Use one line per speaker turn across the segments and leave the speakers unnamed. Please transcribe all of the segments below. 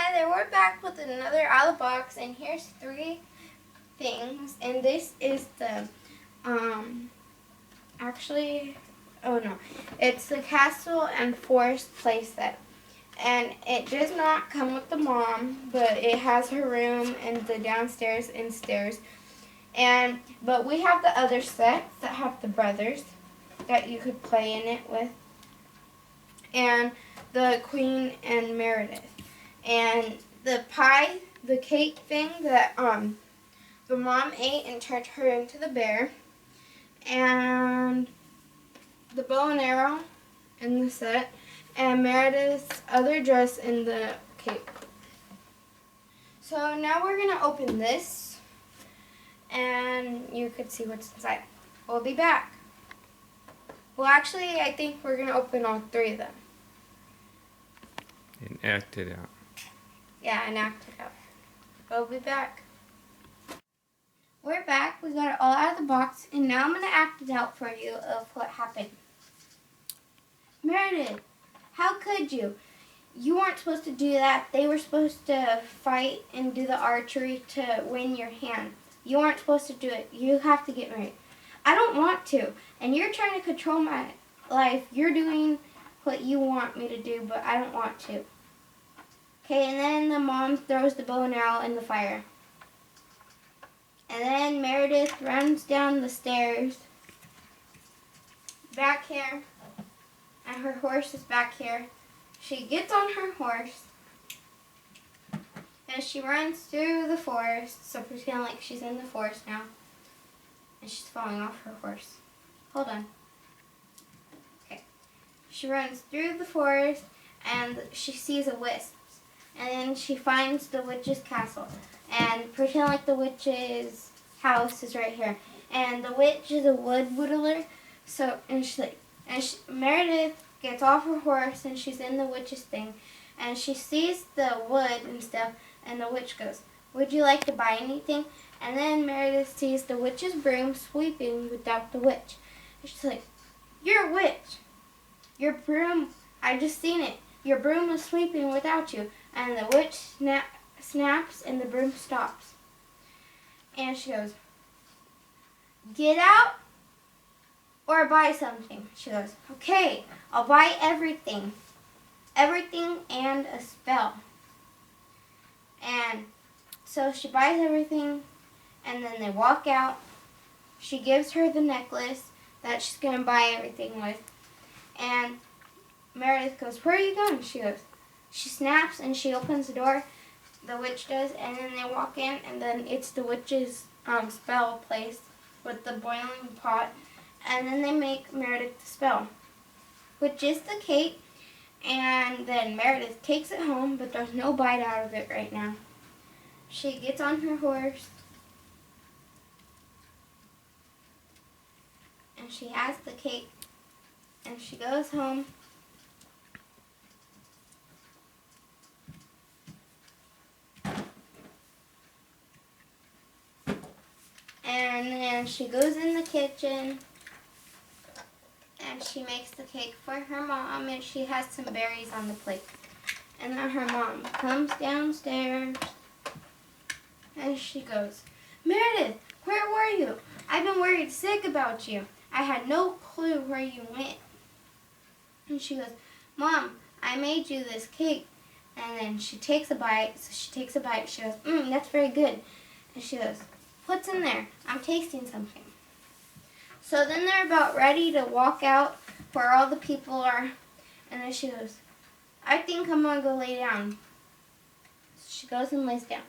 Hi there, we're back with another out of the box, and here's 3 things, and this is the, it's the Castle and Forest playset, and it does not come with the mom, but it has her room and the downstairs and stairs, but we have the other sets that have the brothers that you could play in it with, and the Queen and Meredith. And the pie, the cake thing that the mom ate and turned her into the bear. And the bow and arrow in the set. And Meredith's other dress in the cake. So now we're going to open this. And you could see what's inside. We'll be back. Well, actually, I think we're going to open all 3 of them.
And act it out.
Yeah, and act it out. We'll be back. We're back. We got it all out of the box, and now I'm going to act it out for you of what happened. Meredith, how could you? You weren't supposed to do that. They were supposed to fight and do the archery to win your hand. You weren't supposed to do it. You have to get married. I don't want to, and you're trying to control my life. You're doing what you want me to do, but I don't want to. Okay, and then the mom throws the bow and arrow in the fire. And then Meredith runs down the stairs back here, and her horse is back here. She gets on her horse, and she runs through the forest, so pretend like she's in the forest now. And she's falling off her horse. Hold on. Okay. She runs through the forest, and she sees a wisp. And then she finds the witch's castle. And pretend like the witch's house is right here. And the witch is a wood whittler. Meredith gets off her horse and she's in the witch's thing. And she sees the wood and stuff. And the witch goes, "Would you like to buy anything?" And then Meredith sees the witch's broom sweeping without the witch. And she's like, "You're a witch. Your broom, I just seen it. Your broom was sweeping without you." And the witch snaps and the broom stops. And she goes, "Get out or buy something." She goes, "Okay, I'll buy everything. Everything and a spell." And so she buys everything, and then they walk out. She gives her the necklace that she's going to buy everything with. And Meredith goes, "Where are you going?" She snaps and she opens the door, the witch does, and then they walk in, and then it's the witch's spell place with the boiling pot, and then they make Meredith the spell, which is the cake, and then Meredith takes it home, but there's no bite out of it right now. She gets on her horse, and she has the cake, and she goes home. And then she goes in the kitchen and she makes the cake for her mom, and she has some berries on the plate. And then her mom comes downstairs and she goes, "Meredith, where were you? I've been worried sick about you. I had no clue where you went." And she goes, "Mom, I made you this cake." And then she takes a bite. So she takes a bite. She goes, "That's very good." And she goes, "What's in there? I'm tasting something." So then they're about ready to walk out where all the people are. And then she goes, "I think I'm going to go lay down." So she goes and lays down.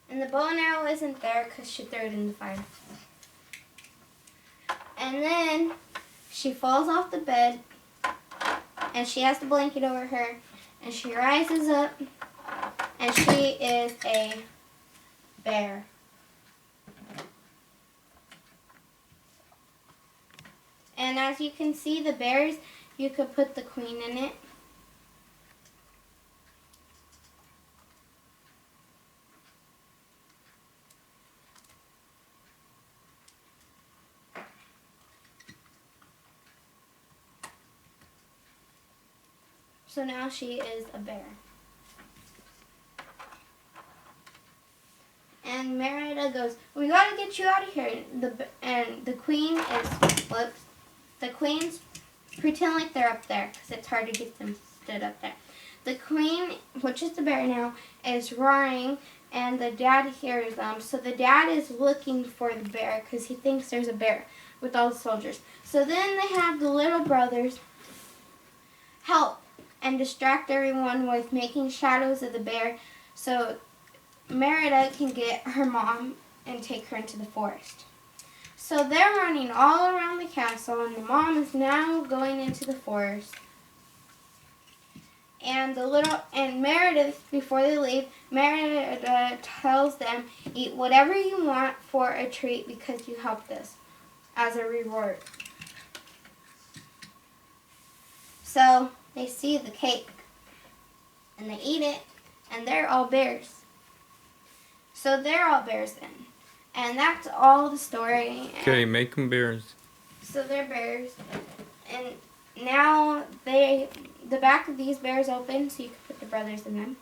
And the bow and arrow isn't there because she threw it in the fire. And then she falls off the bed. And she has the blanket over her. And she rises up, and she is a bear. And as you can see, the bears, you could put the queen in it. So now she is a bear. And Merida goes, we gotta get you out of here. And the queen is, whoops, the queens pretend like they're up there because it's hard to get them stood up there. The queen, which is the bear now, is roaring, and the dad hears them. So the dad is looking for the bear because he thinks there's a bear with all the soldiers. So then they have the little brothers help and distract everyone with making shadows of the bear so Merida can get her mom and take her into the forest. So they're running all around the castle, and the mom is now going into the forest. And Meredith, before they leave, Meredith tells them, eat whatever you want for a treat because you helped us as a reward. So they see the cake and they eat it, and they're all bears. So they're all bears then. And that's all the story.
Okay, make them bears.
So they're bears. And now the back of these bears open so you can put the brothers in them.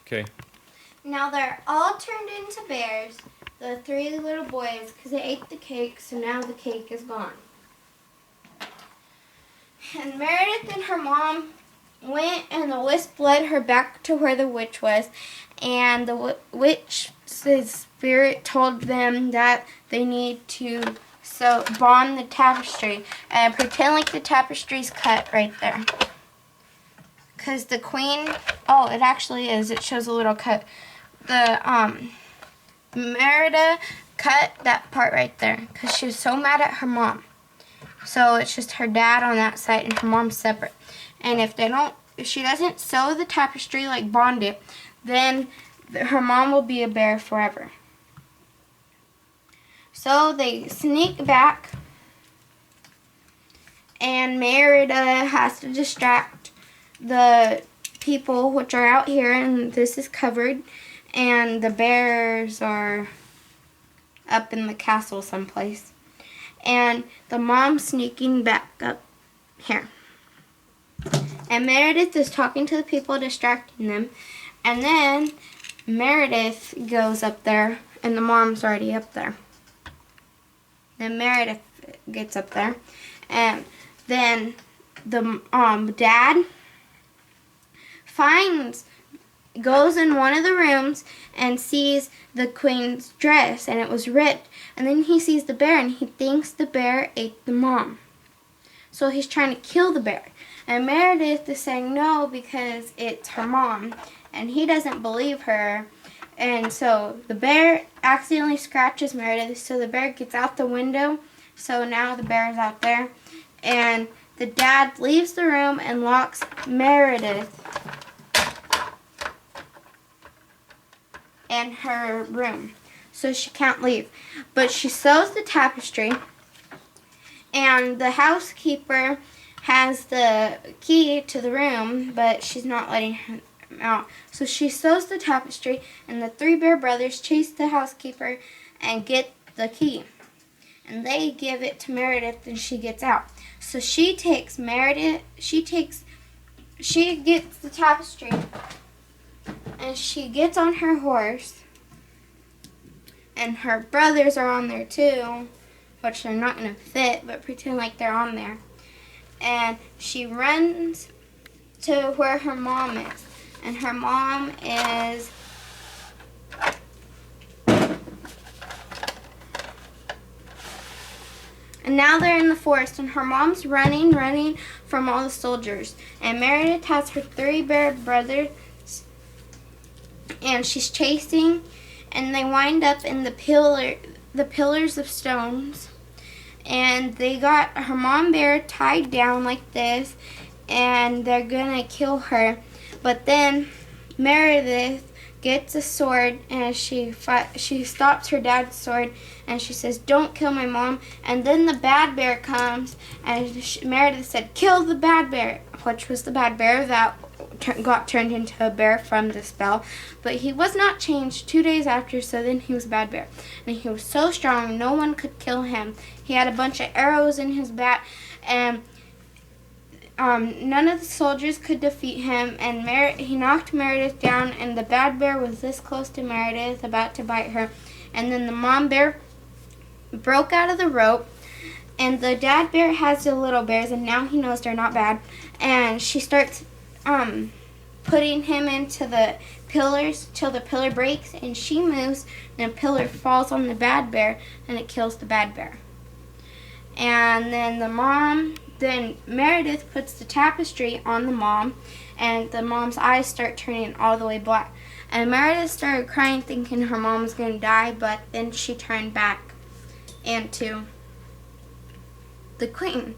Okay.
Now they're all turned into bears, the three little boys, because they ate the cake, so now the cake is gone. And Meredith and her mom went, and the wisp led her back to where the witch was, and the witch's spirit told them that they need to bond the tapestry and pretend like the tapestry's cut right there. Because the queen, oh, it actually is. It shows a little cut. Merida cut that part right there because she was so mad at her mom. So it's just her dad on that side and her mom separate. And if she doesn't sew the tapestry, like bond it, then her mom will be a bear forever. So they sneak back, and Merida has to distract the people which are out here, and this is covered, and the bears are up in the castle someplace. And the mom's sneaking back up here. And Meredith is talking to the people, distracting them. And then Meredith goes up there, and the mom's already up there. Then Meredith gets up there. And then the dad goes in one of the rooms and sees the queen's dress, and it was ripped. And then he sees the bear, and he thinks the bear ate the mom. So he's trying to kill the bear. And Meredith is saying no because it's her mom, and he doesn't believe her. And so the bear accidentally scratches Meredith, so the bear gets out the window. So now the bear is out there. And the dad leaves the room and locks Meredith in her room, so she can't leave. But she sews the tapestry, and the housekeeper has the key to the room, but she's not letting him out. So she sews the tapestry, and the three bear brothers chase the housekeeper and get the key. And they give it to Meredith, and she gets out. So she gets the tapestry, and she gets on her horse, and her brothers are on there too, which they're not going to fit, but pretend like they're on there. And she runs to where her mom is, and her mom is and now they're in the forest, and her mom's running from all the soldiers. And Meredith has her three bear brothers, and she's chasing, and they wind up in the pillars of stones. And they got her mom bear tied down like this, and they're gonna kill her. But then Meredith gets a sword, and she stops her dad's sword, and she says, "Don't kill my mom." And then the bad bear comes, and Meredith said, "Kill the bad bear," which was the bad bear that got turned into a bear from the spell. But he was not changed 2 days after, so then he was a bad bear. And he was so strong, no one could kill him. He had a bunch of arrows in his back, and none of the soldiers could defeat him, and he knocked Meredith down, and the bad bear was this close to Meredith, about to bite her. And then the mom bear broke out of the rope, and the dad bear has the little bears, and now he knows they're not bad. And she starts putting him into the pillars till the pillar breaks, and she moves, and a pillar falls on the bad bear, and it kills the bad bear. And then Meredith puts the tapestry on the mom, and the mom's eyes start turning all the way black. And Meredith started crying, thinking her mom was going to die, but then she turned back into the queen.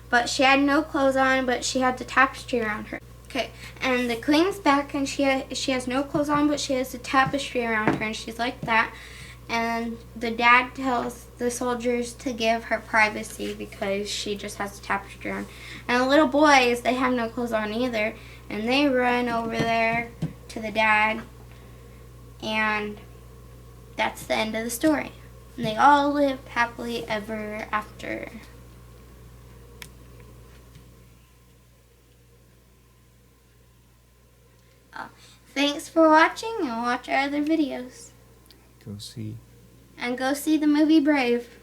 But she had no clothes on, but she had the tapestry around her. Okay, and the queen's back, and she has no clothes on, but she has the tapestry around her, and she's like that. And the dad tells the soldiers to give her privacy because she just has the tapestry on. And the little boys, they have no clothes on either, and they run over there to the dad, and that's the end of the story. And they all lived happily ever after. Thanks for watching, and watch our other videos.
Go see.
And go see the movie Brave.